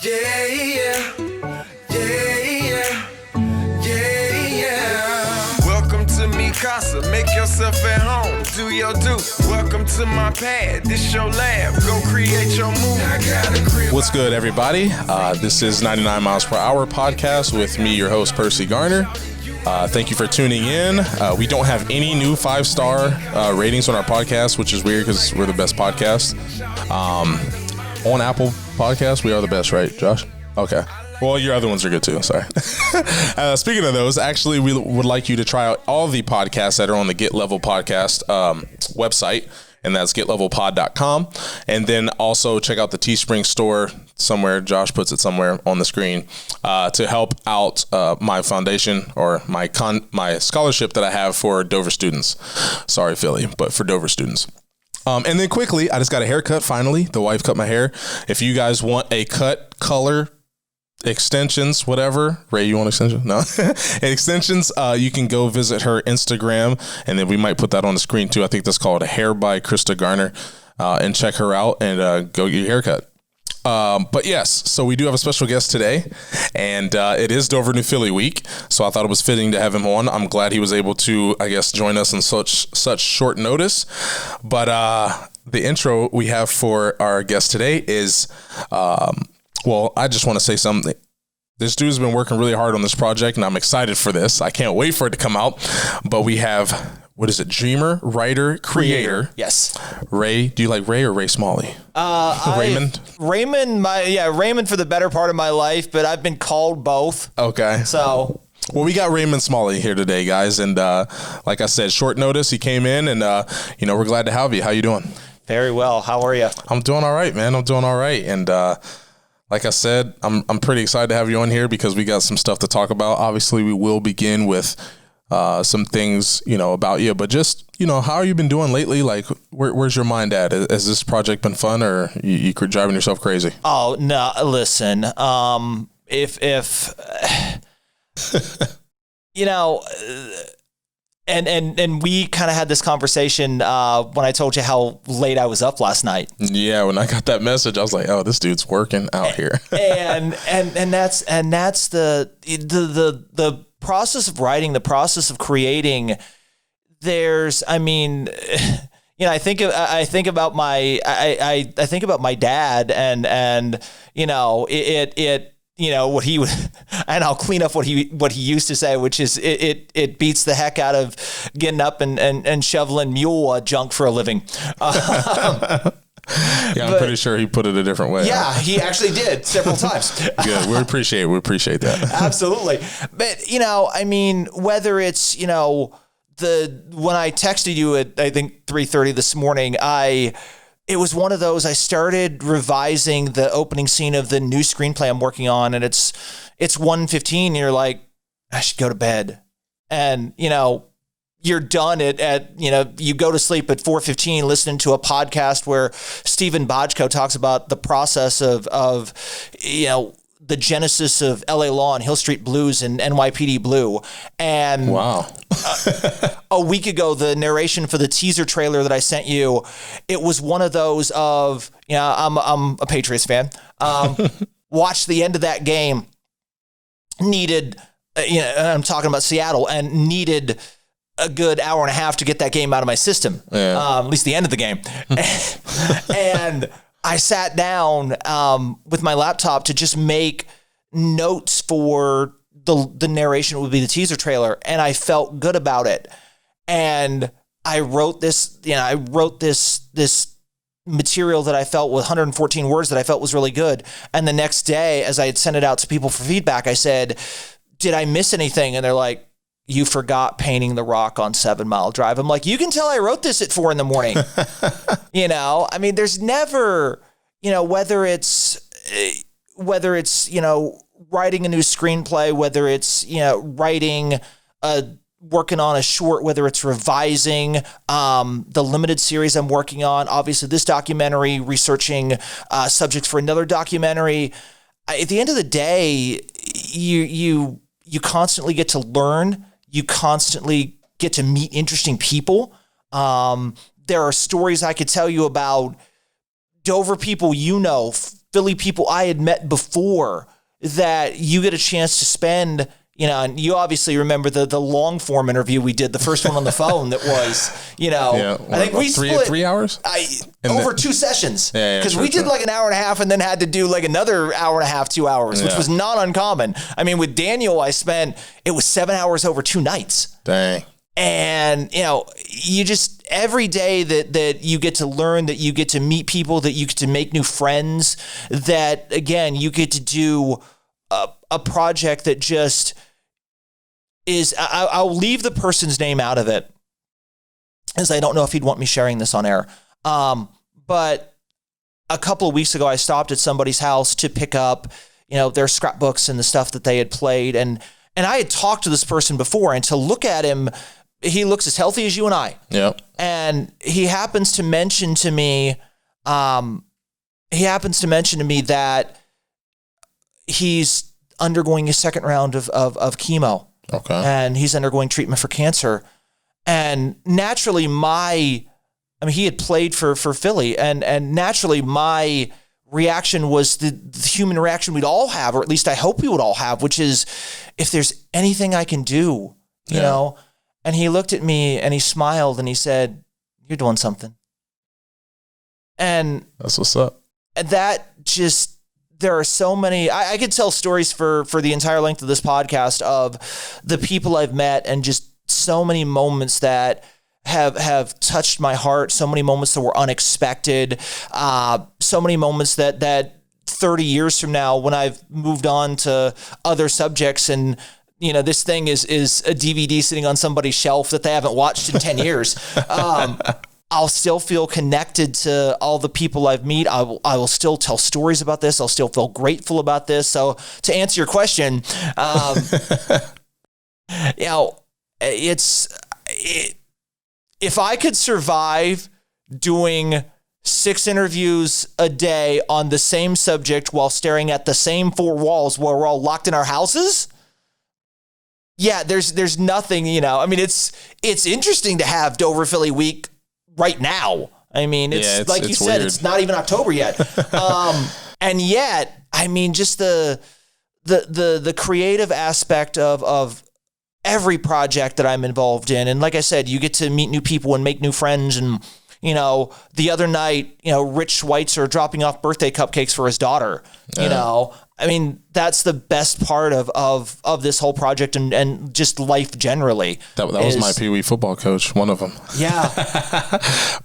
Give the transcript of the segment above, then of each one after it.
Yeah, yeah, yeah, yeah, yeah, yeah. Welcome to me casa, make yourself at home, do your do. Welcome to my pad, this your lab, go create your move. I got a crib. What's good, everybody? This is 99 Miles Per Hour podcast with me, your host, Percy Garner. Thank you for tuning in. We don't have any new 5-star ratings on our podcast, which is weird because we're the best podcast. On Apple Podcasts, we are the best, right, Josh? Okay. Well, your other ones are good too. Sorry. Speaking of those, actually, we would like you to try out all the podcasts that are on the Get Level Podcast website, and that's getlevelpod.com. And then also check out the Teespring store somewhere. Josh puts it somewhere on the screen to help out my foundation or my scholarship that I have for Dover students. Sorry, Philly, but for Dover students. And then quickly, I just got a haircut finally. The wife cut my hair. If you guys want a cut, color, extensions, whatever. Ray, you want extensions? No. Extensions, you can go visit her Instagram, and then we might put that on the screen too. I think that's called Hair by Krista Garner. And check her out and go get your haircut. But yes, so we do have a special guest today, and it is Dover New Philly week, so I thought it was fitting to have him on. I'm glad he was able to, I guess, join us on such short notice. But the intro we have for our guest today is, well, I just want to say something. This dude's been working really hard on this project, and I'm excited for this. I can't wait for it to come out. But we have, what is it? Dreamer, writer, creator. Yes. Ray. Do you like Ray or Ray Smalley? Raymond. Raymond for the better part of my life, but I've been called both. Okay. So. Well, we got Raymond Smalley here today, guys, and like I said, short notice. He came in, and we're glad to have you. How you doing? Very well. How are you? I'm doing all right, man. I'm doing all right, and like I said, I'm pretty excited to have you on here because we got some stuff to talk about. Obviously, we will begin with some things, about you, but just, how have you been doing lately? Like, where's your mind at? Has this project been fun, or you driving yourself crazy? Oh, no, listen, if and we kind of had this conversation when I told you how late I was up last night. Yeah, when I got that message, I was like, "Oh, this dude's working out here." and that's the process of writing, the process of creating. I think about my dad and what he would, and I'll clean up what he used to say, which is it beats the heck out of getting up and shoveling mule junk for a living. Yeah, I'm pretty sure he put it a different way. Yeah, he actually did several times. Good. We appreciate that. Absolutely. But, whether it's, when I texted you at, I think 3:30 this morning, it was one of those, I started revising the opening scene of the new screenplay I'm working on, and it's 1:15, and you're like, I should go to bed. And, you're done at you go to sleep at 4:15 listening to a podcast where Stephen Bojko talks about the process of the genesis of LA Law and Hill Street Blues and NYPD Blue. And wow. A week ago, the narration for the teaser trailer that I sent you, it was one of those of, I'm a Patriots fan. Watched the end of that game, needed, I'm talking about Seattle, and needed a good hour and a half to get that game out of my system. Yeah. At least the end of the game. And I sat down with my laptop to just make notes for the narration would be the teaser trailer, and I felt good about it. And I wrote this, this material that I felt with 114 words that I felt was really good. And the next day, as I had sent it out to people for feedback, I said, "Did I miss anything?" And they're like, "You forgot painting the rock on 7 Mile Drive." I'm like, you can tell I wrote this at 4 a.m. There's never, whether it's, writing a new screenplay, whether it's, working on a short, whether it's revising the limited series I'm working on, obviously this documentary, researching subjects for another documentary. At the end of the day, you constantly get to learn. You constantly get to meet interesting people. There are stories I could tell you about Dover people, Philly people I had met before that you get a chance to spend, and you obviously remember the long form interview we did, the first one on the phone that was, I think we split 3 hours over 2 sessions because sure, we did like an hour and a half and then had to do like another hour and a half, 2 hours, which was not uncommon. I mean, with Daniel, it was 7 hours over 2 nights. Dang. And, you just, every day that you get to learn, that you get to meet people, that you get to make new friends, that, again, you get to do a project that just is, I'll leave the person's name out of it, as I don't know if he'd want me sharing this on air. But a couple of weeks ago, I stopped at somebody's house to pick up, their scrapbooks and the stuff that they had played. And I had talked to this person before, and to look at him, he looks as healthy as you and I. Yep. And he happens to mention to me, that he's undergoing his second round of chemo. Okay. And he's undergoing treatment for cancer. And naturally he had played for Philly, and naturally my reaction was the human reaction we'd all have, or at least I hope we would all have, which is, if there's anything I can do, you know. And he looked at me and he smiled and he said, "You're doing something." And that's what's up. That just, there are so many, I could tell stories for the entire length of this podcast of the people I've met, and just so many moments that have touched my heart, so many moments that were unexpected, so many moments that 30 years from now, when I've moved on to other subjects, and this thing is a DVD sitting on somebody's shelf that they haven't watched in 10 years, I'll still feel connected to all the people I've met. I will still tell stories about this. I'll still feel grateful about this. So to answer your question, if I could survive doing 6 interviews a day on the same subject while staring at the same 4 walls where we're all locked in our houses, there's nothing, it's interesting to have Dover Philly week right now. I mean, it's like you said, weird. It's not even October yet. And yet, just the creative aspect of every project that I'm involved in. And like I said, you get to meet new people and make new friends. And, the other night, Rich Schweitzer dropping off birthday cupcakes for his daughter, that's the best part of this whole project and just life generally. That was my Pee Wee football coach, one of them. Yeah.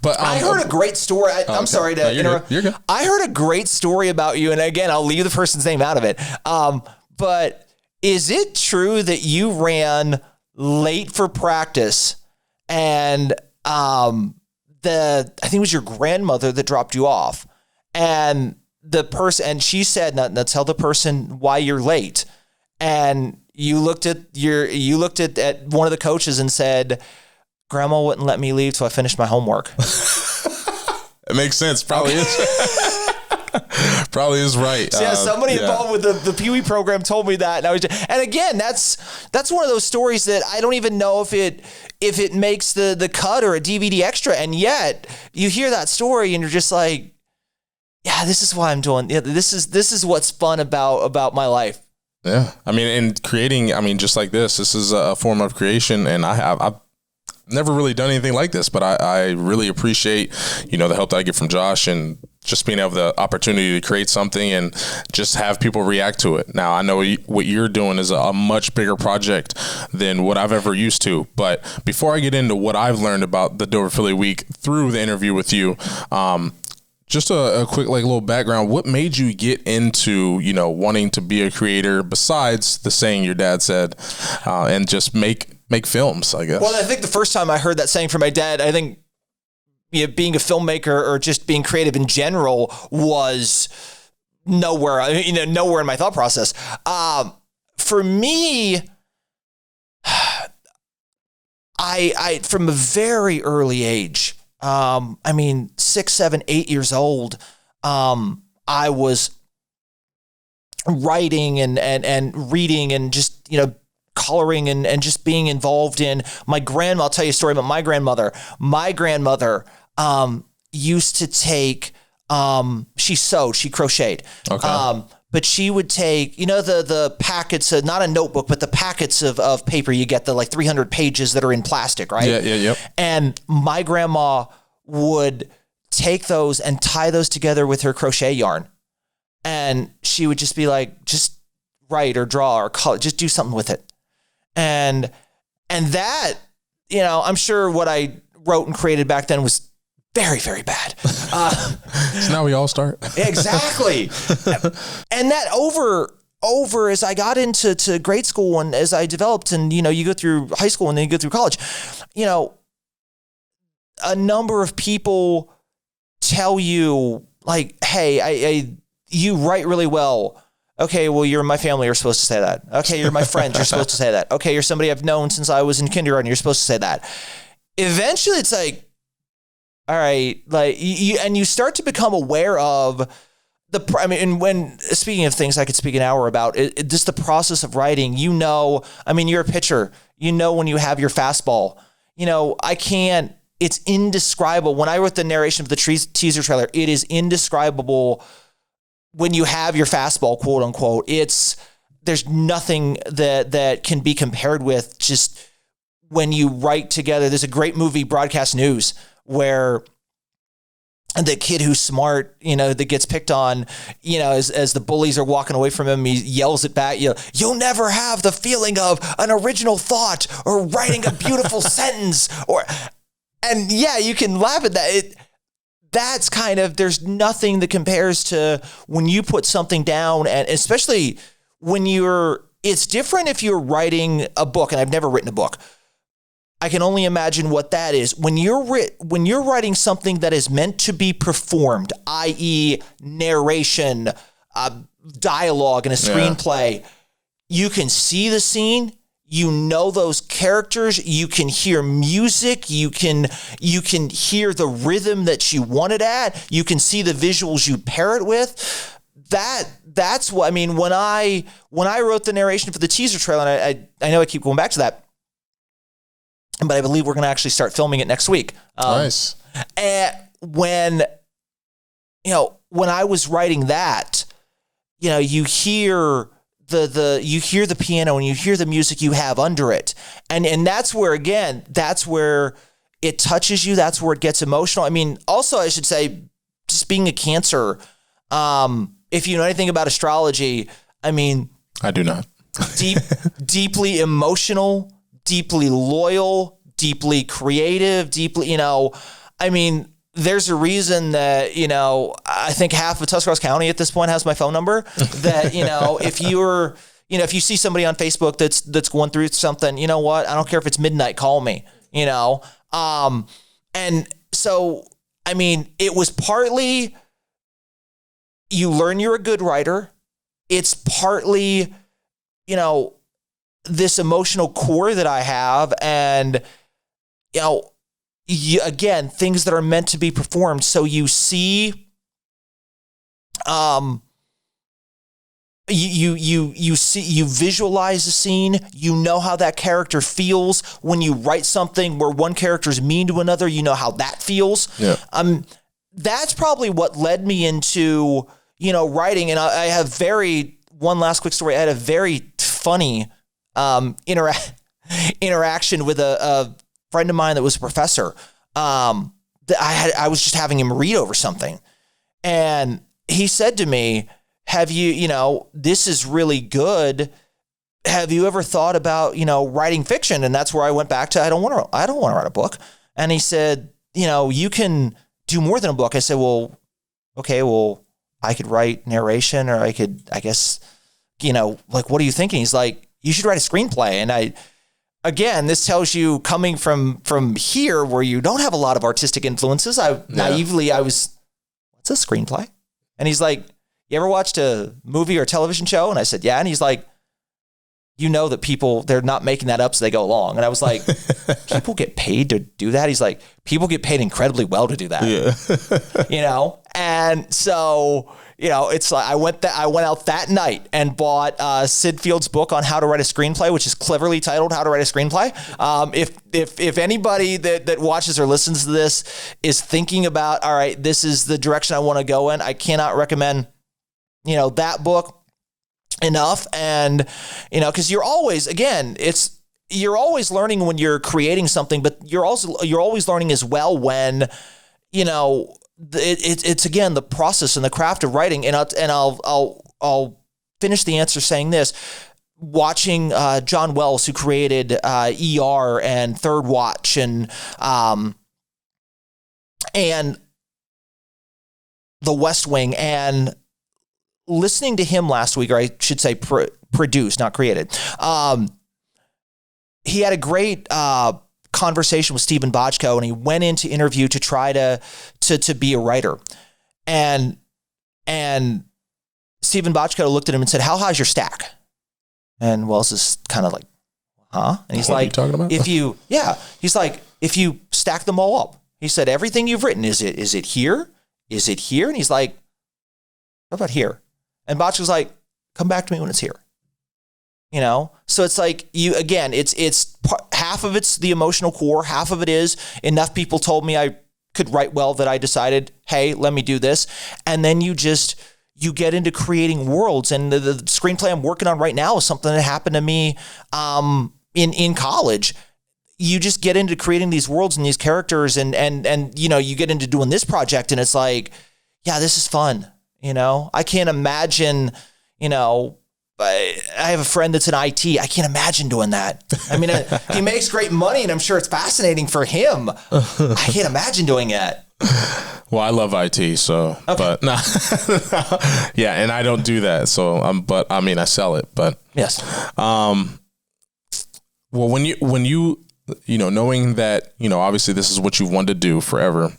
But I heard a great story. I'm sorry to interrupt. You're good. I heard a great story about you. And again, I'll leave the person's name out of it. But is it true that you ran late for practice, and I think it was your grandmother that dropped you off, and she said, now tell the person why you're late. And you looked at one of the coaches and said, "Grandma wouldn't let me leave till I finished my homework." It makes sense. Probably is. Probably is right. So somebody involved with the Pee Wee program told me that, and again, that's one of those stories that I don't even know if it makes the cut or a DVD extra, and yet you hear that story and you're just like, yeah, this is why I'm doing. Yeah, this is what's fun about my life. Yeah, and creating. Just like this is a form of creation, and I've never really done anything like this, but I really appreciate the help that I get from Josh, and just being able the opportunity to create something and just have people react to it. Now, I know what you're doing is a much bigger project than what I've ever used to. But before I get into what I've learned about the Dover Philly week through the interview with you, just a quick little background. What made you get into wanting to be a creator besides the saying your dad said, and just make films, I guess? Well, I think the first time I heard that saying from my dad, I think being a filmmaker or just being creative in general was nowhere in my thought process. For me, I from a very early age, 6, 7, 8 years old, I was writing and reading and just, coloring and just being involved in I'll tell you a story about my grandmother. My grandmother used to take She sewed, she crocheted. Okay. But she would take, the packets, not a notebook, but the packets of paper you get, the like 300 pages that are in plastic, right? Yep. And my grandma would take those and tie those together with her crochet yarn. And she would just be like, just write or draw or color, just do something with it. And that, I'm sure what I wrote and created back then was very, very bad. So now we all start. Exactly. And that over as I got into grade school and as I developed and, you go through high school and then you go through college, a number of people tell you like, hey, you write really well. Okay, well, you're my family. You're supposed to say that. Okay, you're my friends. You're supposed to say that. Okay, you're somebody I've known since I was in kindergarten. You're supposed to say that. Eventually, it's like, all right, like you start to become aware of when speaking of things I could speak an hour about, just the process of writing. You're a pitcher. When you have your fastball. It's indescribable. When I wrote the narration of the teaser trailer, it is indescribable. When you have your fastball, quote unquote, there's nothing that can be compared with just when you write together. There's a great movie, Broadcast News, where the kid who's smart, that gets picked on, as the bullies are walking away from him, he yells it back, you'll never have the feeling of an original thought or writing a beautiful sentence and you can laugh at that. That's kind of, there's nothing that compares to when you put something down, and especially when it's different if you're writing a book, and I've never written a book. I can only imagine what that is. When you're writing something that is meant to be performed, i.e. narration, dialogue in a screenplay, you can see the scene, those characters, you can hear music, you can hear the rhythm that you want it at, you can see the visuals you pair it with. That's what, when I wrote the narration for the teaser trailer, and I know I keep going back to that, but I believe we're going to actually start filming it next week. Nice. And when I was writing that, you hear the piano and you hear the music you have under it. And that's where it touches you. That's where it gets emotional. Also I should say, just being a Cancer, if you know anything about astrology, I do not. deeply emotional, deeply loyal, deeply creative, there's a reason that, I think half of Tuscarawas County at this point has my phone number. That, if you see somebody on Facebook that's going through something, you know what? I don't care if it's midnight, call me, And so, it was partly you learn you're a good writer. It's partly, this emotional core that I have, and, again, things that are meant to be performed. So you see, you visualize the scene. You know how that character feels when you write something where one character is mean to another. You know how that feels. Yeah. That's probably what led me into, writing. And I have one last quick story. I had a very funny interaction with a friend of mine that was a professor. I was just having him read over something, and he said to me, have you, this is really good. Have you ever thought about, writing fiction? And that's where I went back to, I don't want to write a book. And he said, you can do more than a book. I said, well, okay, I could write narration, or I could, I guess, what are you thinking? He's like, you should write a screenplay. And again, this tells you, coming from here where you don't have a lot of artistic influences, naively, I was, what's a screenplay? And he's like, you ever watched a movie or television show? And I said, yeah. And he's like, you know that people, they're not making that up so they go along. And I was like, people get paid to do that? He's like, people get paid incredibly well to do that. Yeah. You know? And so, you know, it's like I went out that night and bought Sid Field's book on how to write a screenplay, which is cleverly titled How to Write a Screenplay. If anybody that watches or listens to this is thinking about, all right, this is the direction I want to go in, I cannot recommend, you know, that book enough. And, you know, because you're always learning when you're creating something, but you're always learning as well when, you know, it's again the process and the craft of writing. And I'll finish the answer saying this: watching John Wells, who created ER and Third Watch and The West Wing, and listening to him last week, or I should say produced, not created. He had a great conversation with Stephen Bochco, and he went into interview to try to be a writer. And Stephen Bochco looked at him and said, "How high's your stack?" And Wells is kind of like, "Huh?" And he's what like, are you talking about? He's like, if you stack them all up, he said, everything you've written, is it here? Is it here? And he's like, "How about here?" And Bochco's like, "Come back to me when it's here." You know, so it's like it's half of it's the emotional core, half of it is enough people told me I could write well that I decided, hey, let me do this. And then you get into creating worlds. And the screenplay I'm working on right now is something that happened to me in college. You just get into creating these worlds and these characters, and you know, you get into doing this project, and it's like, yeah, this is fun. You know, I can't imagine, you know, I have a friend that's in IT. I can't imagine doing that. I mean, he makes great money, and I'm sure it's fascinating for him. I can't imagine doing that. Well, I love IT, so, okay. But no, yeah, and I don't do that. So, but I mean, I sell it, but yes. Well, when you know, knowing that, you know, obviously this is what you've wanted to do forever,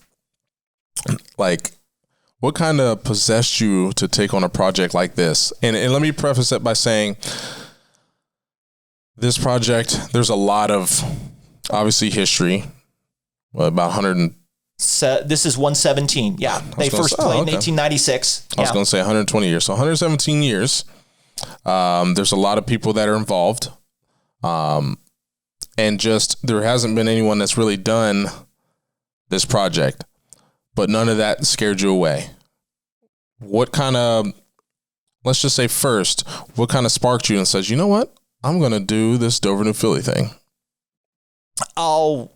like, what kind of possessed you to take on a project like this? And let me preface it by saying this project, there's a lot of obviously history. Well, about 100. This is 117. Yeah. They first played in 1896. I was going to say 120 years. So 117 years. There's a lot of people that are involved. And just, there hasn't been anyone that's really done this project. But none of that scared you away. What kind of, let's just say first, what kind of sparked you and says, you know what? I'm going to do this Dover New Philly thing. I'll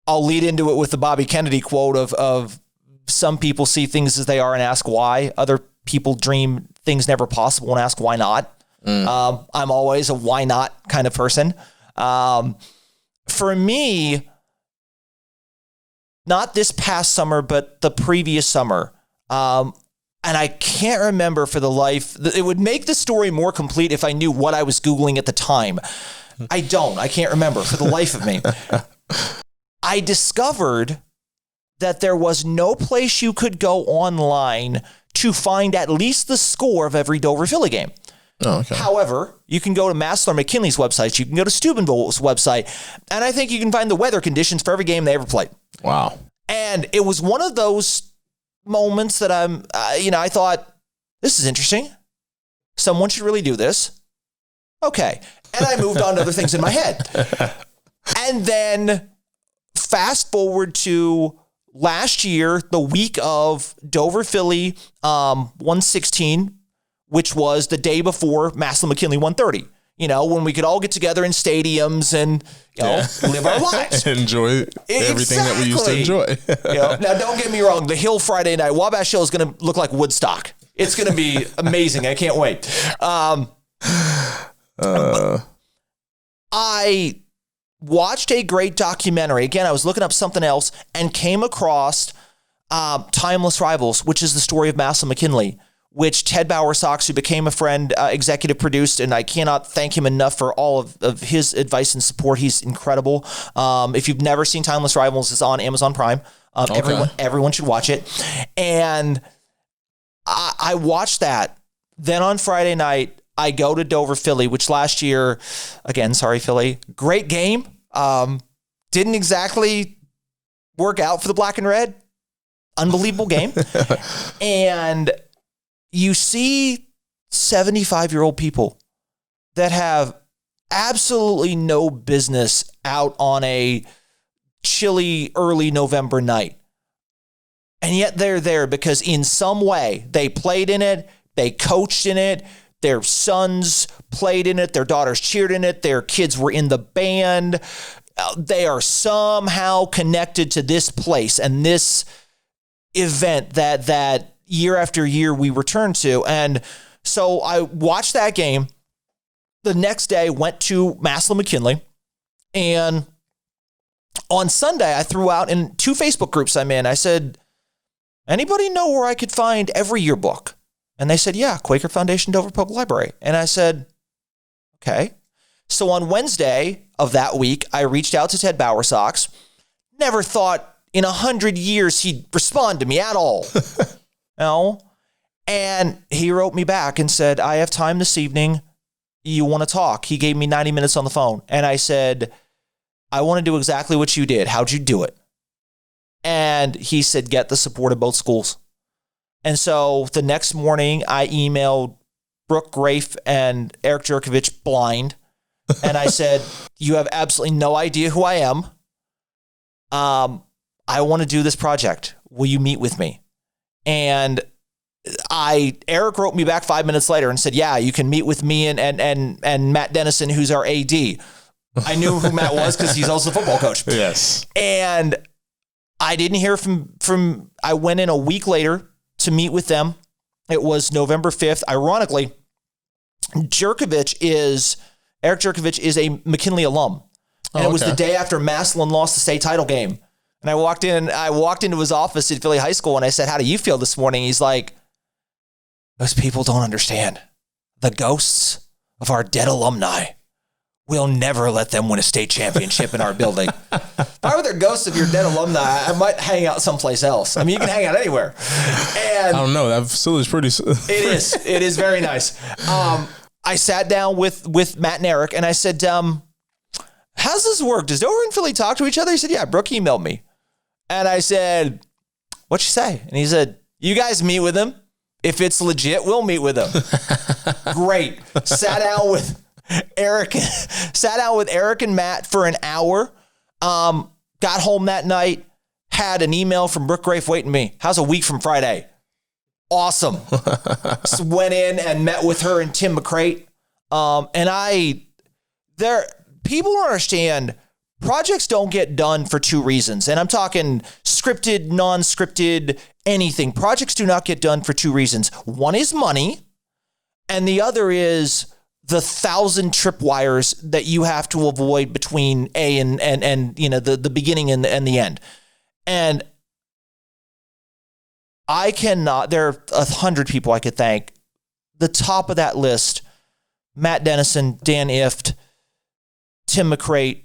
lead into it with the Bobby Kennedy quote of some people see things as they are and ask why. Other people dream things never possible and ask why not. I'm always a why not kind of person. For me, not this past summer, but the previous summer. And I can't remember for the life. It would make the story more complete if I knew what I was Googling at the time. I don't. I can't remember for the life of me. I discovered that there was no place you could go online to find at least the score of every Dover Phila game. Oh, okay. However, you can go to Massler McKinley's website. You can go to Steubenville's website. And I think you can find the weather conditions for every game they ever played. Wow. And it was one of those moments that I thought, this is interesting. Someone should really do this. Okay. And I moved on to other things in my head. And then fast forward to last year, the week of Dover Philly 116, which was the day before Massler McKinley 130. You know, when we could all get together in stadiums and, you know, live our lives. Enjoy everything that we used to enjoy. You know, now, don't get me wrong. The Hill Friday night Wabash Hill is going to look like Woodstock. It's going to be amazing. I can't wait. I watched a great documentary. Again, I was looking up something else and came across Timeless Rivals, which is the story of Massler McKinley, which Ted Bowersox, who became a friend, executive produced, and I cannot thank him enough for all of his advice and support. He's incredible. If you've never seen Timeless Rivals, it's on Amazon Prime. Everyone should watch it. And I watched that. Then on Friday night, I go to Dover Philly, which last year, again, sorry, Philly, great game. Didn't exactly work out for the black and red. Unbelievable game. And you see 75-year-old people that have absolutely no business out on a chilly early November night. And yet they're there because in some way they played in it, they coached in it, their sons played in it, their daughters cheered in it, their kids were in the band. They are somehow connected to this place and this event that year after year we return to. And so I watched that game. The next day went to Massillon McKinley, and on Sunday I threw out in 2 Facebook groups I'm in. I said, anybody know where I could find every yearbook? And they said, yeah, Quaker Foundation, Dover Public Library. And I said, okay. So on Wednesday of that week, I reached out to Ted Bowersox. Never thought in 100 years he'd respond to me at all. No. And he wrote me back and said, I have time this evening. You want to talk? He gave me 90 minutes on the phone. And I said, I want to do exactly what you did. How'd you do it? And he said, get the support of both schools. And so the next morning, I emailed Brooke Grafe and Eric Jerkovich blind. And I said, you have absolutely no idea who I am. I want to do this project. Will you meet with me? And Eric wrote me back 5 minutes later and said, yeah, you can meet with me and Matt Dennison, who's our AD. I knew who Matt was because he's also the football coach. Yes. And I didn't hear from, I went in a week later to meet with them. It was November 5th. Ironically, Eric Jerkovich is a McKinley alum. And it was the day after Massillon lost the state title game. And I walked into his office at Philly High School and I said, how do you feel this morning? He's like, those people don't understand. The ghosts of our dead alumni. We'll never let them win a state championship in our building. If I were the ghosts of your dead alumni, I might hang out someplace else. I mean, you can hang out anywhere. And I don't know. That facility's pretty. It is very nice. I sat down with Matt and Eric and I said, how's this work? Does Dover and Philly talk to each other? He said, yeah, Brooke emailed me. And I said, what'd she say? And he said, you guys meet with him. If it's legit, we'll meet with him. Great. Sat down with Eric and Matt for an hour. Got home that night, had an email from Brooke Grafe waiting me. How's a week from Friday? Awesome. So went in and met with her and Tim McCrate. People don't understand, projects don't get done for 2 reasons. And I'm talking scripted, non-scripted, anything. Projects do not get done for 2 reasons. One is money, and the other is the 1,000 tripwires that you have to avoid between A and you know, the beginning and the end. And I cannot, there are 100 people I could thank. The top of that list, Matt Dennison, Dan Ift, Tim McCrate,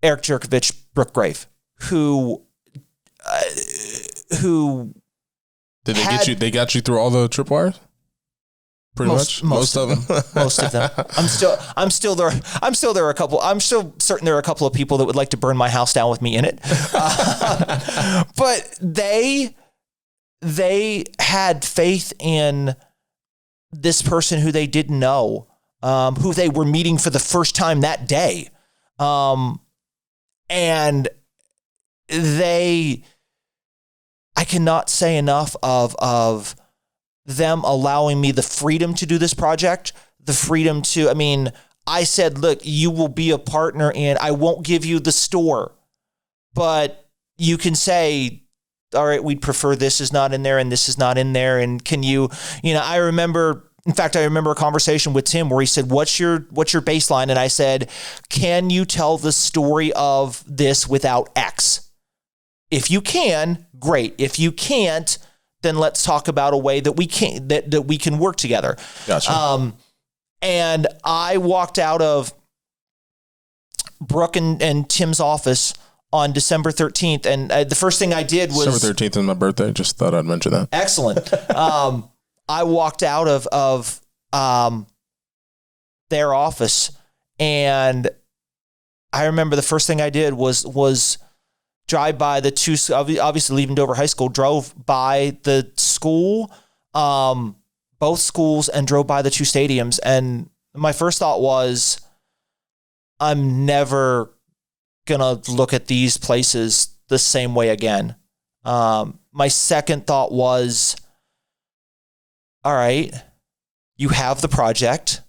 Eric Jerkovich, Brooke Grafe, who did they get you? They got you through all the tripwires. Pretty much most of them. Most of them. I'm still there. I'm still certain there are a couple of people that would like to burn my house down with me in it. But they had faith in this person who they didn't know, who they were meeting for the first time that day. And I cannot say enough of them allowing me the freedom to do this project, the freedom to, I mean, I said, look, you will be a partner and I won't give you the store, but you can say, all right, we'd prefer this is not in there and this is not in there. And can you know, I remember a conversation with Tim where he said, what's your baseline? And I said, can you tell the story of this without X? If you can, great. If you can't, then let's talk about a way that we can that we can work together. Gotcha. And I walked out of Brooke and Tim's office on December 13th, and the first thing I did was December 13th is my birthday. Just thought I'd mention that. Excellent. I walked out of their office. And I remember the first thing I did was drive by the two, obviously leaving Dover High School, drove by the school, both schools, and drove by the two stadiums. And my first thought was, I'm never going to look at these places the same way again. My second thought was, all right, you have the project.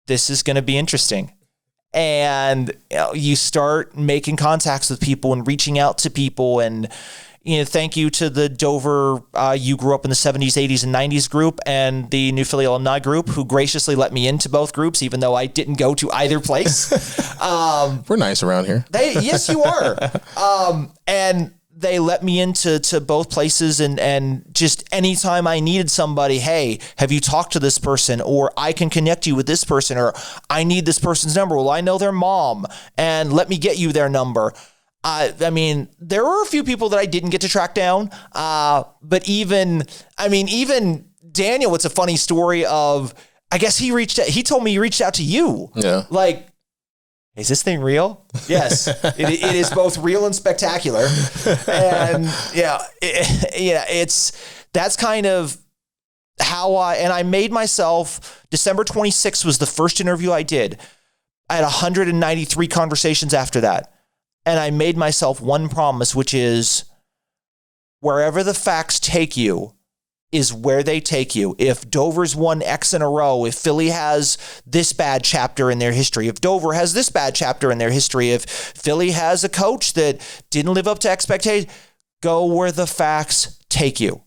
This is going to be interesting. And you start making contacts with people and reaching out to people. And, thank you to the Dover, you grew up in the 70s, 80s, and 90s group, and the New Philly alumni group, who graciously let me into both groups, even though I didn't go to either place. We're nice around here. Yes, you are. And they let me into both places, and just anytime I needed somebody, hey, have you talked to this person? Or I can connect you with this person, or I need this person's number. Well, I know their mom, and let me get you their number. I mean, there were a few people that I didn't get to track down. But even Daniel, it's a funny story of, I guess he told me he reached out to you. Yeah. Like, is this thing real? Yes, it is both real and spectacular. And that's kind of how I made myself. December 26th was the first interview I did. I had 193 conversations after that. And I made myself one promise, which is, wherever the facts take you is where they take you. If Dover's won X in a row, if Philly has this bad chapter in their history, if Dover has this bad chapter in their history, if Philly has a coach that didn't live up to expectations, go where the facts take you.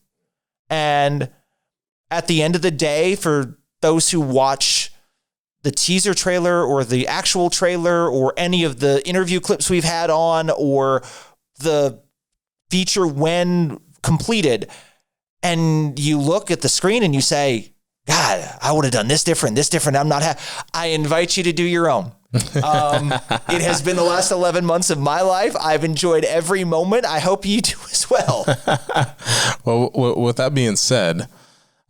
And at the end of the day, for those who watch the teaser trailer or the actual trailer or any of the interview clips we've had on, or the feature when completed, and you look at the screen and you say, God, I would have done this different. I'm not I invite you to do your own. It has been the last 11 months of my life. I've enjoyed every moment. I hope you do as well. Well, with that being said,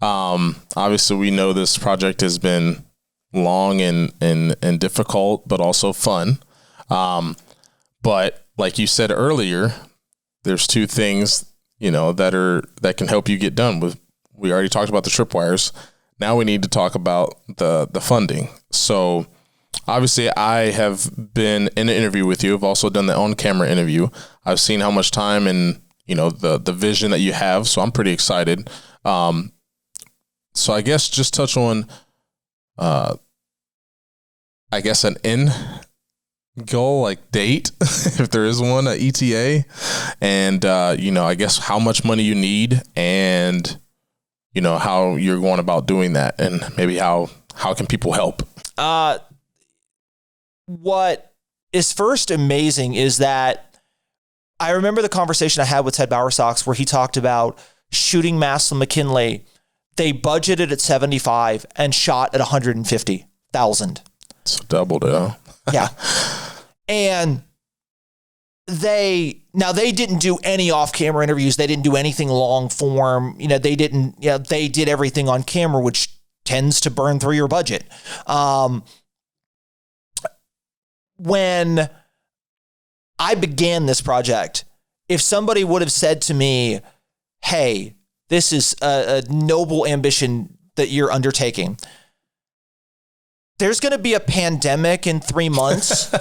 obviously we know this project has been long and difficult, but also fun. But like you said earlier, there's two things, that can help you get done with. We already talked about the tripwires. Now we need to talk about the funding. So obviously I have been in an interview with you. I've also done the on-camera interview. I've seen how much time and, the vision that you have. So I'm pretty excited. So I guess just touch on, an end goal, like date, if there is one, a ETA, and, I guess how much money you need, and, how you're going about doing that, and maybe how can people help? What is first amazing is that I remember the conversation I had with Ted Bowersox where he talked about shooting masks from McKinley. They budgeted at 75 and shot at 150,000. So doubled it, huh? Yeah. And they didn't do any off-camera interviews. They didn't do anything long form. They did everything on camera, which tends to burn through your budget. When I began this project, if somebody would have said to me, hey, this is a noble ambition that you're undertaking, there's going to be a pandemic in 3 months,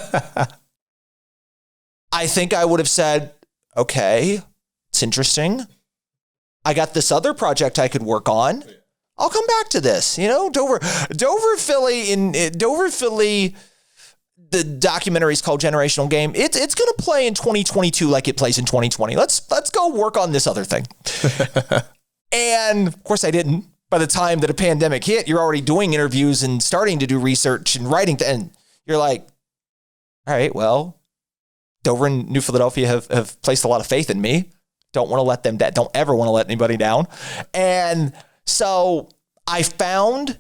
I think I would have said, okay, it's interesting. I got this other project I could work on. I'll come back to this. Dover Philly, the documentary is called Generational Game. It's going to play in 2022 like it plays in 2020. Let's go work on this other thing. And of course I didn't. By the time that a pandemic hit, you're already doing interviews and starting to do research and writing. And you're like, all right, well, Dover and New Philadelphia have placed a lot of faith in me. Don't want to let them down. Don't ever want to let anybody down. And so I found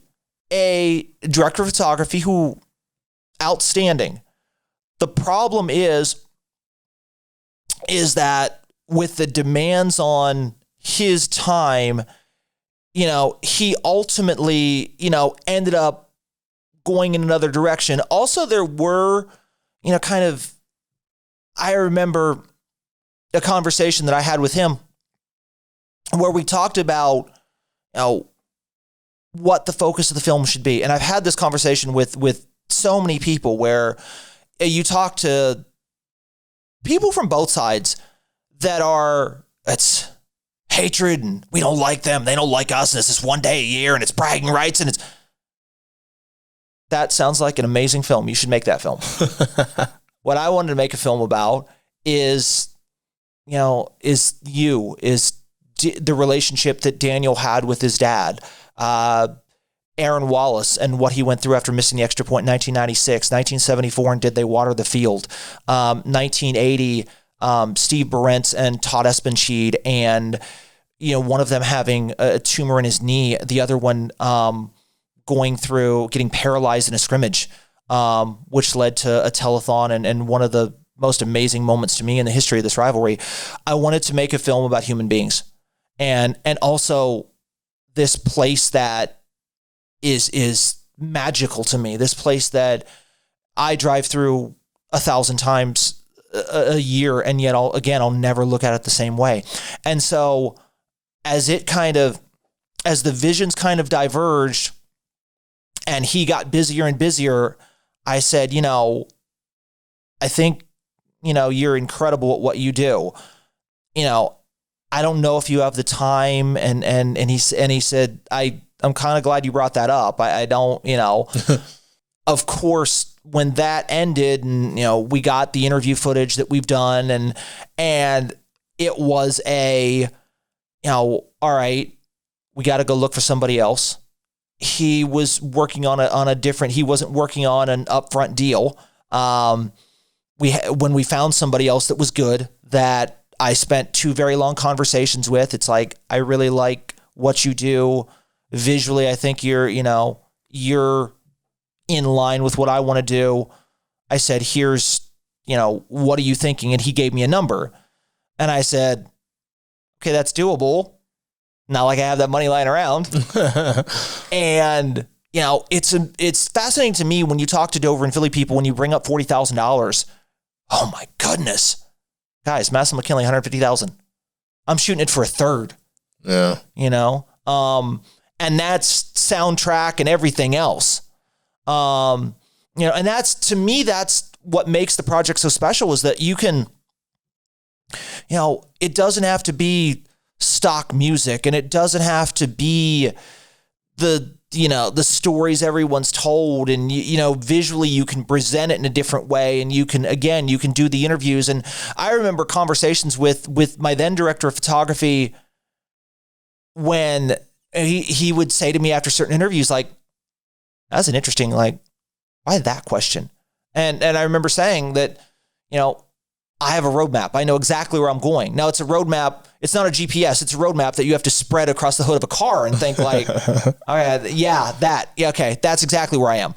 a director of photography who outstanding. The problem is that with the demands on his time, he ultimately, ended up going in another direction. Also, there were, I remember a conversation that I had with him where we talked about, what the focus of the film should be. And I've had this conversation with so many people where you talk to people from both sides that it's hatred and we don't like them, they don't like us, and it's this one day a year and it's bragging rights and that sounds like an amazing film. You should make that film. What I wanted to make a film about is the relationship that Daniel had with his dad, Aaron Wallace, and what he went through after missing the extra point in 1996, 1974, and Did They Water the Field? 1980, Steve Barentz and Todd Espenscheid, and one of them having a tumor in his knee, the other one getting paralyzed in a scrimmage, which led to a telethon and one of the most amazing moments to me in the history of this rivalry. I wanted to make a film about human beings, and also this place that is magical to me. This place that I drive through 1,000 times a year, and yet I'll never look at it the same way. And so as the visions kind of diverged and he got busier and busier, I said, I think, you're incredible at what you do. I don't know if you have the time. And he said, I'm kind of glad you brought that up. I don't, of course, when that ended and, we got the interview footage that we've done and it was all right, we got to go look for somebody else. He was working he wasn't working on an upfront deal. When we found somebody else that was good, that I spent 2 very long conversations with, it's like, I really like what you do visually. I think you're in line with what I want to do. I said, here's, what are you thinking? And he gave me a number and I said, okay, that's doable. Not like I have that money lying around. And, it's fascinating to me when you talk to Dover and Philly people, when you bring up $40,000, oh my goodness, guys, Madison McKinley, $150,000. I'm shooting it for a third. Yeah. And that's soundtrack and everything else. And that's, to me, that's what makes the project so special, is that you can, it doesn't have to be stock music, and it doesn't have to be the stories everyone's told, and visually you can present it in a different way, and you can do the interviews. And I remember conversations with my then director of photography when he would say to me after certain interviews, like, that's an interesting, like, why that question? And I remember saying that, I have a roadmap. I know exactly where I'm going. Now, it's a roadmap. It's not a GPS. It's a roadmap that you have to spread across the hood of a car and think like, all right, yeah, okay, that's exactly where I am.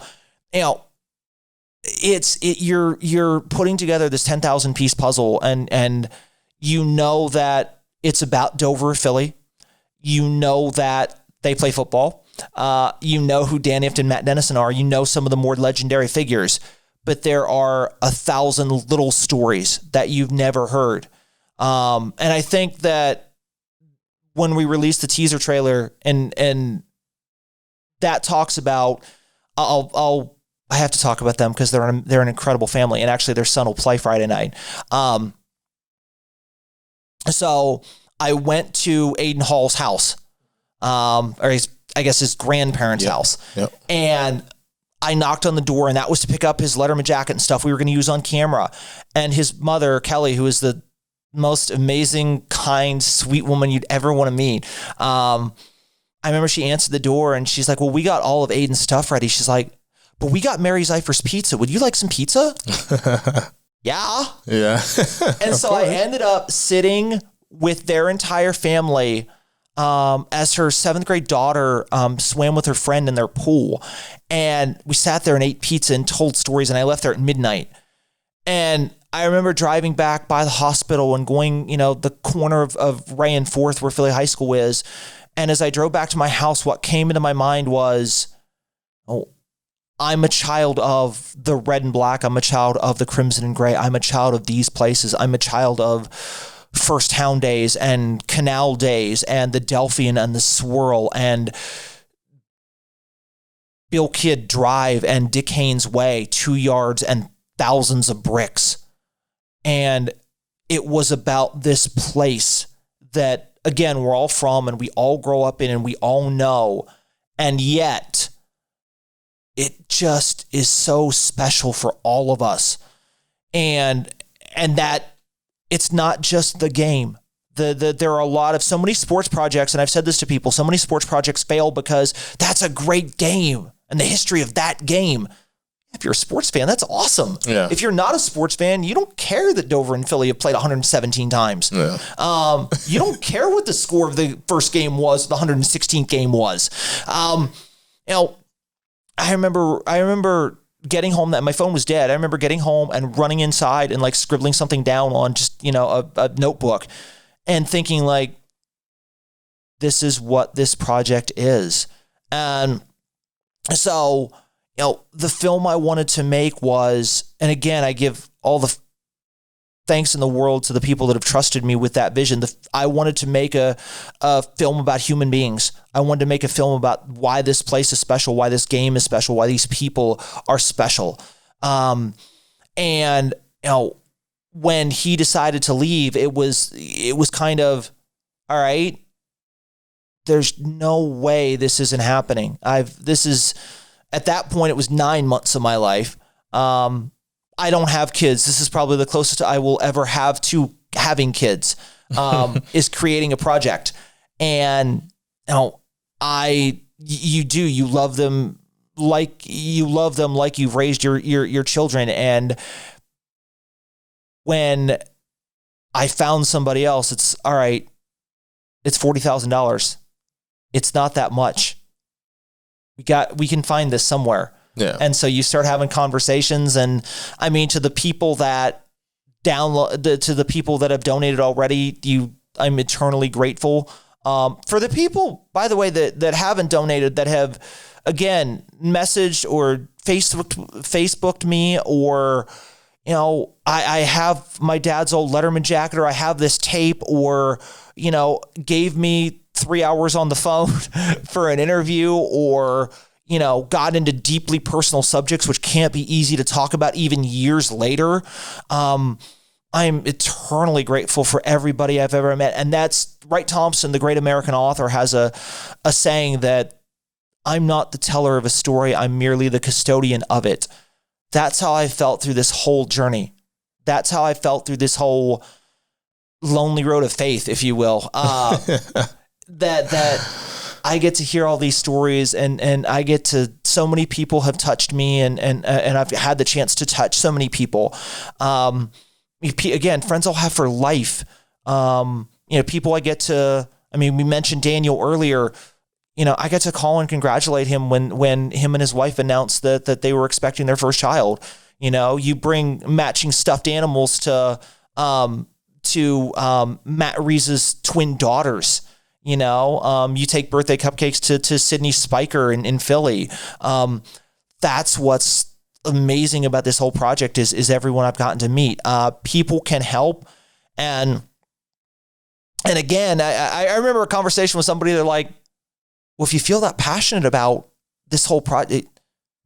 You're putting together this 10,000 piece puzzle, and that it's about Dover Philly. That they play football. Who Dan Ift and Matt Dennison are. Some of the more legendary figures. But there are 1,000 little stories that you've never heard. And I think that when we released the teaser trailer and that talks about, I have to talk about them because they're an incredible family, and actually their son will play Friday night. So I went to Aiden Hall's house, his grandparents' house, and I knocked on the door, and that was to pick up his Letterman jacket and stuff we were going to use on camera. And his mother, Kelly, who is the most amazing, kind, sweet woman you'd ever want to meet. I remember she answered the door, and she's like, well, we got all of Aiden's stuff ready. She's like, but we got Mary Zeifer's pizza. Would you like some pizza? Yeah. And so I ended up sitting with their entire family as her 7th grade daughter swam with her friend in their pool. And we sat there and ate pizza and told stories, and I left there at midnight. And I remember driving back by the hospital and going, the corner of Ray and 4th where Philly High School is. And as I drove back to my house, what came into my mind was, I'm a child of the red and black. I'm a child of the crimson and gray. I'm a child of these places. I'm a child of First Hound days and Canal days and the Delphian and the Swirl and Bill Kidd Drive and Dick Haynes Way, 2 yards and thousands of bricks. And it was about this place that, again, we're all from and we all grow up in and we all know. And yet it just is so special for all of us. And that it's not just the game. There are so many sports projects, and I've said this to people, so many sports projects fail because that's a great game and the history of that game. If you're a sports fan, that's awesome. Yeah. If you're not a sports fan, you don't care that Dover and Philly have played 117 times. Yeah. You don't care what the score of the first game was, the 116th game was. I remember getting home, that my phone was dead. I remember getting home and running inside and like scribbling something down on just, a notebook and thinking like, this is what this project is. And so, the film I wanted to make was, and again, I give all the thanks in the world to the people that have trusted me with that vision. I wanted to make a film about human beings. I wanted to make a film about why this place is special, why this game is special, why these people are special. And when he decided to leave, it was kind of, all right, there's no way this isn't happening. At that point, it was 9 months of my life. I don't have kids. This is probably the closest I will ever have to having kids, is creating a project. And you love them like you've raised your children. And when I found somebody else, it's all right. It's $40,000. It's not that much. We can find this somewhere. Yeah. And so you start having conversations, and I mean, to the people that to the people that have donated already, I'm eternally grateful. For the people, by the way, that haven't donated, that have, again, messaged or Facebooked me, or, I have my dad's old Letterman jacket, or I have this tape, or, gave me 3 hours on the phone for an interview, or, got into deeply personal subjects, which can't be easy to talk about even years later. I'm eternally grateful for everybody I've ever met. And that's Wright Thompson, the great American author, has a saying that I'm not the teller of a story. I'm merely the custodian of it. That's how I felt through this whole journey. That's how I felt through this whole lonely road of faith, if you will. That I get to hear all these stories, and I get to, so many people have touched me, and I've had the chance to touch so many people. Again, friends I'll have for life. People I get to, we mentioned Daniel earlier, I get to call and congratulate him when him and his wife announced that they were expecting their first child. You bring matching stuffed animals to Matt Reese's twin daughters. You take birthday cupcakes to Sydney Spiker in Philly. That's what's amazing about this whole project is everyone I've gotten to meet. People can help. And again, I remember a conversation with somebody. They're like, well, if you feel that passionate about this whole project,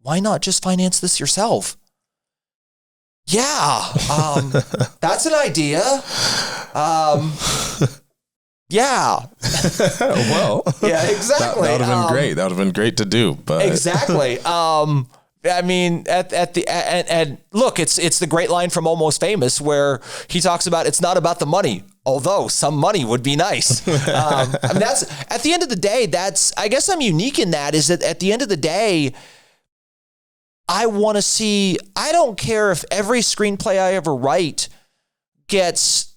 why not just finance this yourself? Yeah, that's an idea. Yeah. Well, yeah, exactly. That would have been great. That would have been great to do. But exactly. Look, it's the great line from Almost Famous where he talks about it's not about the money, although some money would be nice. That's at the end of the day. I guess I'm unique in that, is that at the end of the day, I want to see. I don't care if every screenplay I ever write gets,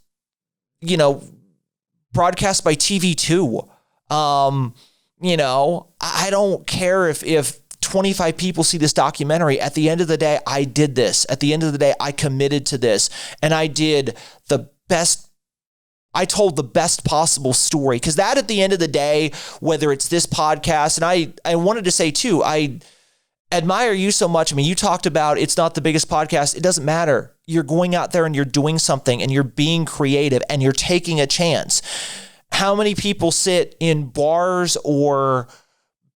broadcast by TV2. I don't care if 25 people see this documentary. At the end of the day, I did this. At the end of the day, I committed to this, and I did the best. I told the best possible story, because that, at the end of the day, whether it's this podcast, and I wanted to say too, admire you so much. I mean, you talked about it's not the biggest podcast. It doesn't matter. You're going out there and you're doing something and you're being creative and you're taking a chance. How many people sit in bars or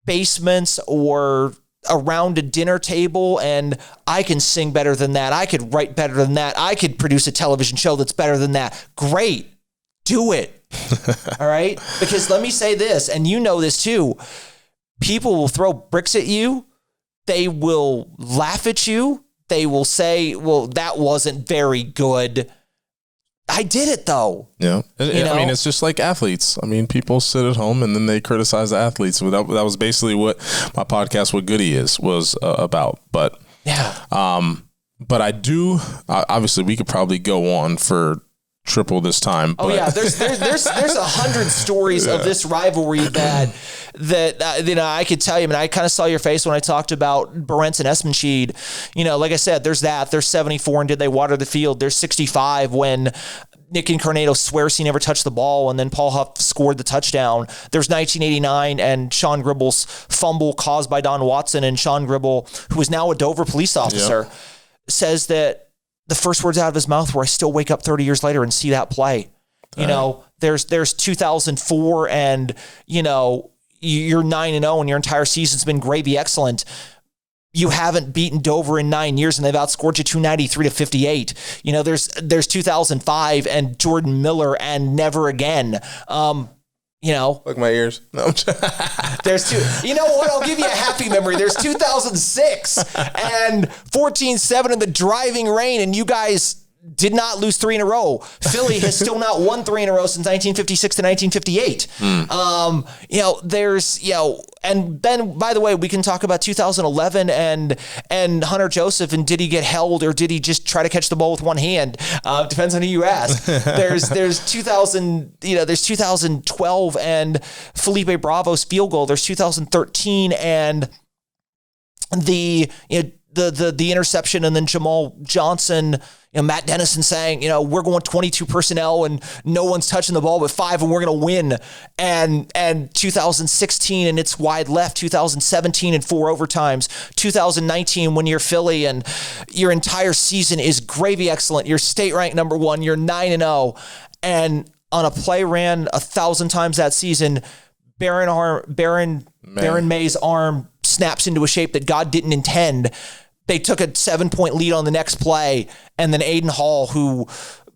basements or around a dinner table and I can sing better than that. I could write better than that. I could produce a television show that's better than that. Great. Do it. All right. Because let me say this, and you know this too. People will throw bricks at you. They will laugh at you. They will say, well, that wasn't very good. I did it though. Yeah. I mean, it's just like athletes. I mean, people sit at home and then they criticize the athletes. That was basically what my podcast, What Goody was about. But yeah. But I do, obviously we could probably go on for triple this time. But. Oh yeah. There's 100 stories of this rivalry that I could tell you. I mean, I kind of saw your face when I talked about Barentz and Esmenscheid. Like I said, there's 74 and did they water the field? There's 65 when Nick Incarnato swears he never touched the ball and then Paul Huff scored the touchdown. There's 1989 and Sean Gribble's fumble caused by Don Watson, and Sean Gribble, who is now a Dover police officer, says that the first words out of his mouth were, I still wake up 30 years later and see that play. There's 2004 and, you're 9-0 and your entire season's been gravy excellent. You haven't beaten Dover in 9 years and they've outscored you 293-58. There's 2005 and Jordan Miller and never again. Like my ears. No. There's two. You know what? I'll give you a happy memory. There's 2006 and 14-7 in the driving rain, and you guys did not lose 3 in a row. Philly has still not won 3 in a row since 1956 to 1958. And then, by the way, we can talk about 2011 and Hunter Joseph, and did he get held or did he just try to catch the ball with one hand? Depends on who you ask. There's 2012 and Felipe Bravo's field goal. There's 2013 and the interception, and then Jamal Johnson, Matt Dennison saying, we're going 22 personnel and no one's touching the ball but 5 and we're going to win. And 2016 and it's wide left, 2017 and 4 overtimes, 2019 when you're Philly and your entire season is gravy excellent. You're state ranked number 1, you're 9-0. And on a play ran 1,000 times that season, Baron May's arm snaps into a shape that God didn't intend. They took a 7-point lead on the next play, and then Aiden Hall, who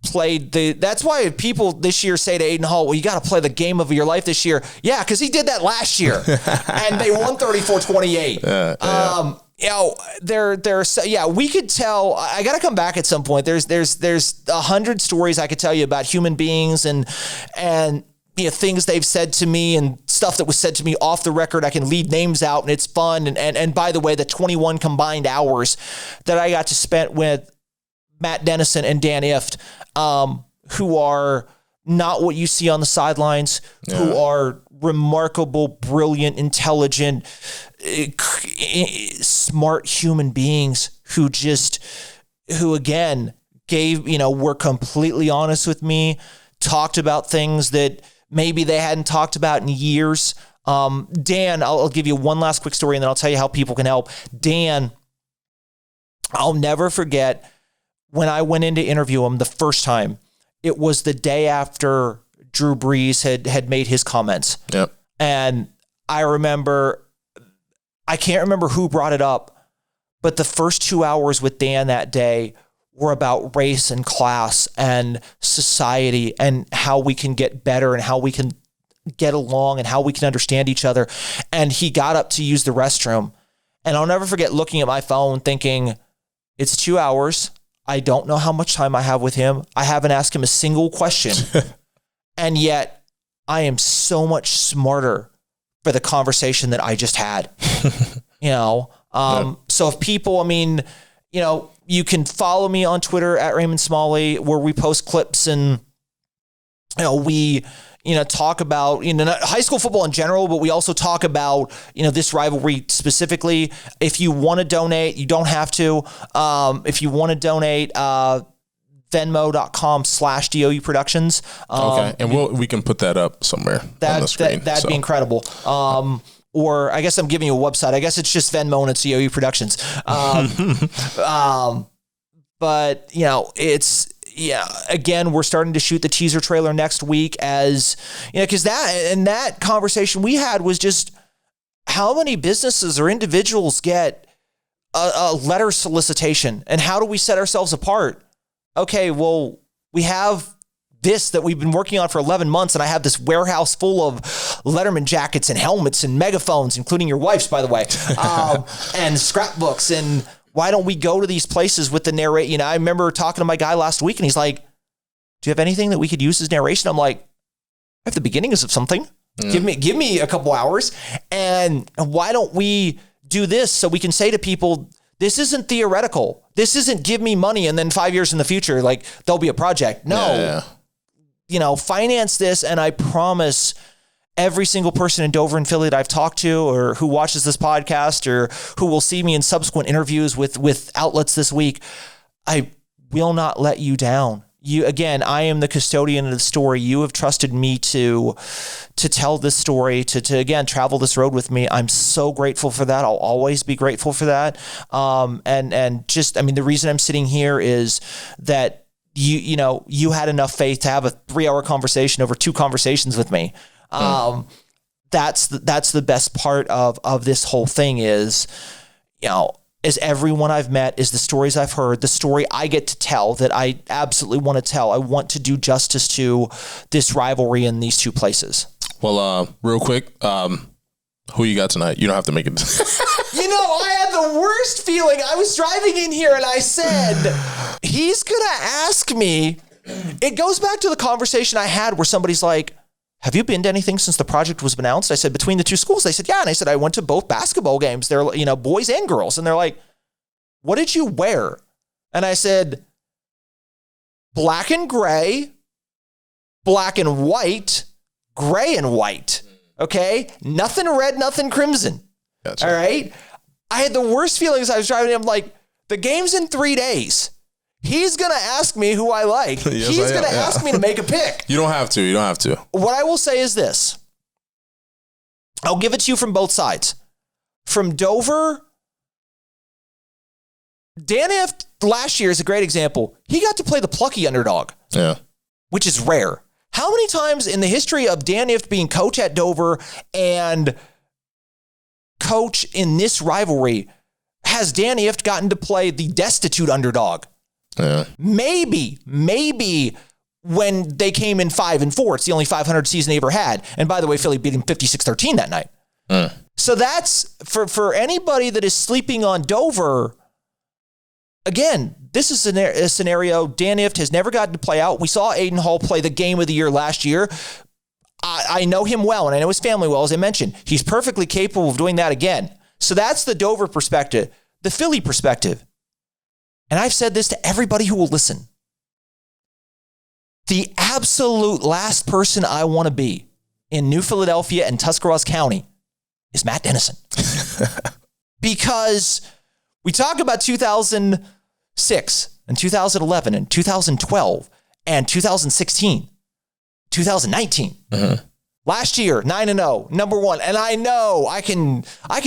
played that's why people this year say to Aiden Hall, well, you got to play the game of your life this year. Yeah, because he did that last year, and they won 34-28. We could tell. I got to come back at some point. There's 100 stories I could tell you about human beings and things they've said to me and stuff that was said to me off the record. I can lead names out and it's fun. And by the way, the 21 combined hours that I got to spend with Matt Dennison and Dan Ift, who are not what you see on the sidelines, who are remarkable, brilliant, intelligent, smart human beings who again were completely honest with me, talked about things that maybe they hadn't talked about in years. Dan, I'll give you one last quick story and then I'll tell you how people can help. Dan, I'll never forget when I went in to interview him the first time. It was the day after Drew Brees had made his comments. Yep. And I can't remember who brought it up, but the first 2 hours with Dan that day were about race and class and society and how we can get better and how we can get along and how we can understand each other. And he got up to use the restroom. And I'll never forget looking at my phone thinking, it's 2 hours. I don't know how much time I have with him. I haven't asked him a single question. And yet I am so much smarter for the conversation that I just had. So if people, you can follow me on Twitter at Raymond Smalley, where we post clips and, we, talk about, high school football in general, but we also talk about, this rivalry specifically. If you want to donate, you don't have to. If you want to donate, Venmo.com/DOU Productions. Okay. And we can put that up somewhere on the screen. That'd be incredible. or I guess I'm giving you a website. I guess it's just Venmo and it's COE Productions. But again, we're starting to shoot the teaser trailer next week, as because that conversation we had was just how many businesses or individuals get a letter solicitation, and how do we set ourselves apart? Okay, well, we have this that we've been working on for 11 months, and I have this warehouse full of Letterman jackets and helmets and megaphones, including your wife's, by the way, and scrapbooks. And why don't we go to these places with the narrate? I remember talking to my guy last week, and he's like, do you have anything that we could use as narration? I'm like, I have the beginnings of something. Give me a couple hours. And why don't we do this so we can say to people, this isn't theoretical. This isn't give me money and then 5 years in the future, like there'll be a project. No, finance this. And I promise every single person in Dover and Philly that I've talked to, or who watches this podcast, or who will see me in subsequent interviews with outlets this week, I will not let you down. I am the custodian of the story. You have trusted me to tell this story, to again, travel this road with me. I'm so grateful for that. I'll always be grateful for that. The reason I'm sitting here is that you had enough faith to have a 3-hour conversation over 2 conversations with me. That's the best part of this whole thing is everyone I've met, is the stories I've heard, the story I get to tell that I absolutely want to tell. I want to do justice to this rivalry in these 2 places. Well, real quick, who you got tonight? You don't have to make it. I had the worst feeling. I was driving in here and I said, he's going to ask me. It goes back to the conversation I had where somebody's like, have you been to anything since the project was announced? I said, between the 2 schools. They said, yeah. And I said, I went to both basketball games. They're, boys and girls. And they're like, what did you wear? And I said, black and gray, black and white, gray and white. Okay. Nothing red, nothing crimson. Gotcha. All right. I had the worst feelings. I was driving. I'm like, the game's in 3 days. He's going to ask me who I like. Yes, he's going to ask me to make a pick. You don't have to. What I will say is this. I'll give it to you from both sides. From Dover, Dan F. last year is a great example. He got to play the plucky underdog, which is rare. How many times in the history of Dan Ift being coach at Dover and coach in this rivalry has Dan Ift gotten to play the destitute underdog? Yeah. Maybe when they came in 5-4, it's the only 500 season they ever had. And by the way, Philly beat him 56-13 that night. So that's for anybody that is sleeping on Dover. Again, this is a scenario Dan Ift has never gotten to play out. We saw Aiden Hall play the game of the year last year. I know him well, and I know his family well, as I mentioned. He's perfectly capable of doing that again. So that's the Dover perspective. The Philly perspective. And I've said this to everybody who will listen. The absolute last person I want to be in New Philadelphia and Tuscarawas County is Matt Dennison. Because we talk about 2006 and 2011 and 2012 and 2016, 2019. Last year, 9-0, number 1. And I know I can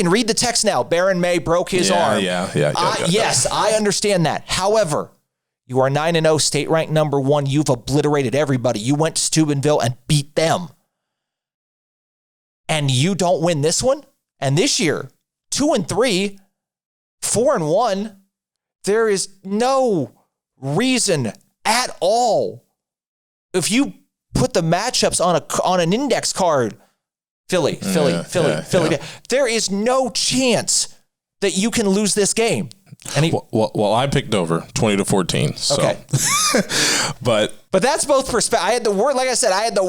read the text now. Baron May broke his arm. Yes, I understand that. However, you are 9-0, state ranked number 1. You've obliterated everybody. You went to Steubenville and beat them. And you don't win this one? And this year, 2-3, 4-1. There is no reason at all. If you put the matchups on an index card, Philly. There is no chance that you can lose this game. And well, I picked Dover 20-14. So. Okay, but that's both perspective. I had the worst. Like I said, I had the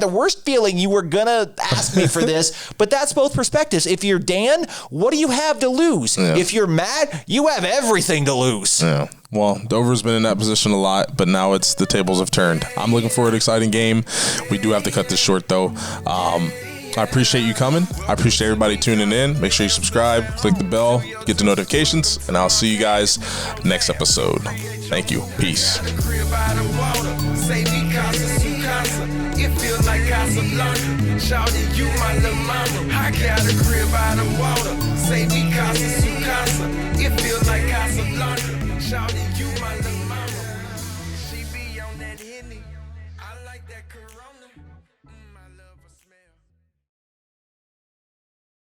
worst feeling you were gonna ask me for this. But that's both perspectives. If you're Dan, what do you have to lose? Yeah. If you're Matt, you have everything to lose. Yeah. Well, Dover's been in that position a lot, but now the tables have turned. I'm looking for an exciting game. We do have to cut this short though. I appreciate you coming. I appreciate everybody tuning in. Make sure you subscribe, click the bell, get the notifications, and I'll see you guys next episode. Thank you. Peace. like Casablanca. Shawty, you my little mama. I got a crib by the water. Say me Casa su casa. It feels like Casablanca. Shawty.